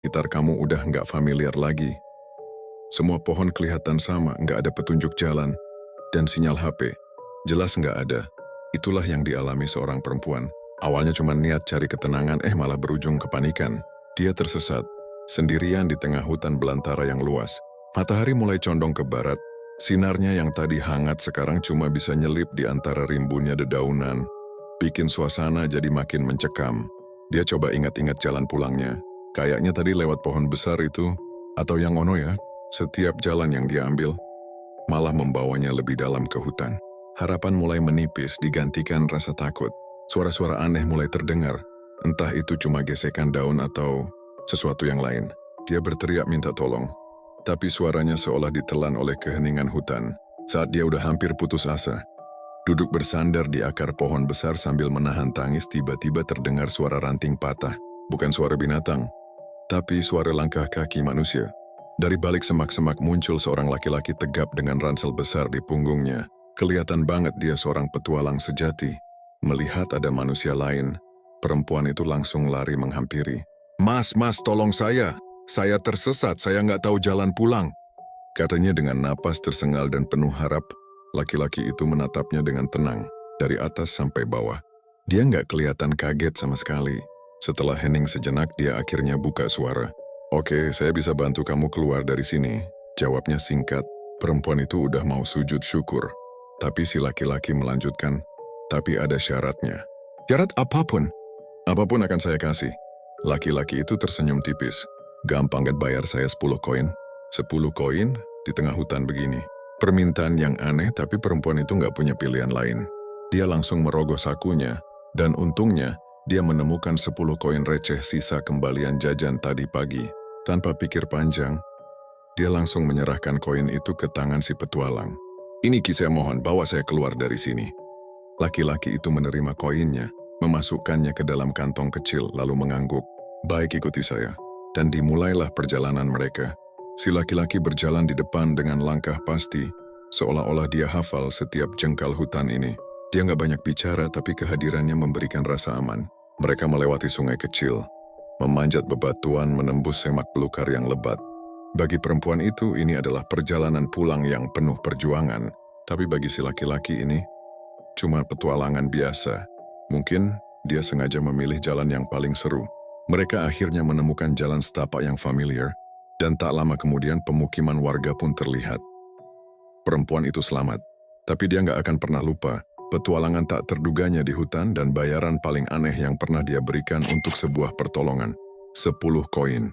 Sekitar kamu udah nggak familiar lagi. Semua pohon kelihatan sama, nggak ada petunjuk jalan, dan sinyal HP jelas nggak ada. Itulah yang dialami seorang perempuan. Awalnya cuma niat cari ketenangan, malah berujung kepanikan. Dia tersesat, sendirian di tengah hutan belantara yang luas. Matahari mulai condong ke barat. Sinarnya yang tadi hangat sekarang cuma bisa nyelip di antara rimbunnya dedaunan, bikin suasana jadi makin mencekam. Dia coba ingat-ingat jalan pulangnya. Kayaknya tadi lewat pohon besar itu, atau yang ono ya, setiap jalan yang dia ambil malah membawanya lebih dalam ke hutan. Harapan mulai menipis digantikan rasa takut. Suara-suara aneh mulai terdengar, entah itu cuma gesekan daun atau sesuatu yang lain. Dia berteriak minta tolong, tapi suaranya seolah ditelan oleh keheningan hutan. Saat dia udah hampir putus asa, duduk bersandar di akar pohon besar sambil menahan tangis, tiba-tiba terdengar suara ranting patah. Bukan suara binatang, tapi suara langkah kaki manusia. Dari balik semak-semak muncul seorang laki-laki tegap dengan ransel besar di punggungnya. Kelihatan banget dia seorang petualang sejati. Melihat ada manusia lain, perempuan itu langsung lari menghampiri. Mas, tolong saya. Saya tersesat, saya nggak tahu jalan pulang. Katanya dengan napas tersengal dan penuh harap. Laki-laki itu menatapnya dengan tenang, dari atas sampai bawah. Dia nggak kelihatan kaget sama sekali. Setelah hening sejenak, dia akhirnya buka suara. Oke, saya bisa bantu kamu keluar dari sini. Jawabnya singkat. Perempuan itu udah mau sujud syukur. Tapi si laki-laki melanjutkan, tapi ada syaratnya. Syarat apapun? Apapun akan saya kasih. Laki-laki itu tersenyum tipis. Gampang kan bayar saya 10 koin? 10 koin di tengah hutan begini. Permintaan yang aneh, tapi perempuan itu nggak punya pilihan lain. Dia langsung merogoh sakunya, dan untungnya, dia menemukan 10 koin receh sisa kembalian jajan tadi pagi. Tanpa pikir panjang, dia langsung menyerahkan koin itu ke tangan si petualang. Ini Ki, saya mohon, bawa saya keluar dari sini. Laki-laki itu menerima koinnya, memasukkannya ke dalam kantong kecil, lalu mengangguk. Baik, ikuti saya. Dan dimulailah perjalanan mereka. Si laki-laki berjalan di depan dengan langkah pasti, seolah-olah dia hafal setiap jengkal hutan ini. Dia nggak banyak bicara, tapi kehadirannya memberikan rasa aman. Mereka melewati sungai kecil, memanjat bebatuan, menembus semak belukar yang lebat. Bagi perempuan itu, ini adalah perjalanan pulang yang penuh perjuangan. Tapi bagi si laki-laki ini, cuma petualangan biasa. Mungkin dia sengaja memilih jalan yang paling seru. Mereka akhirnya menemukan jalan setapak yang familiar, dan tak lama kemudian pemukiman warga pun terlihat. Perempuan itu selamat, tapi dia nggak akan pernah lupa petualangan tak terduganya di hutan dan bayaran paling aneh yang pernah dia berikan untuk sebuah pertolongan. 10 koin.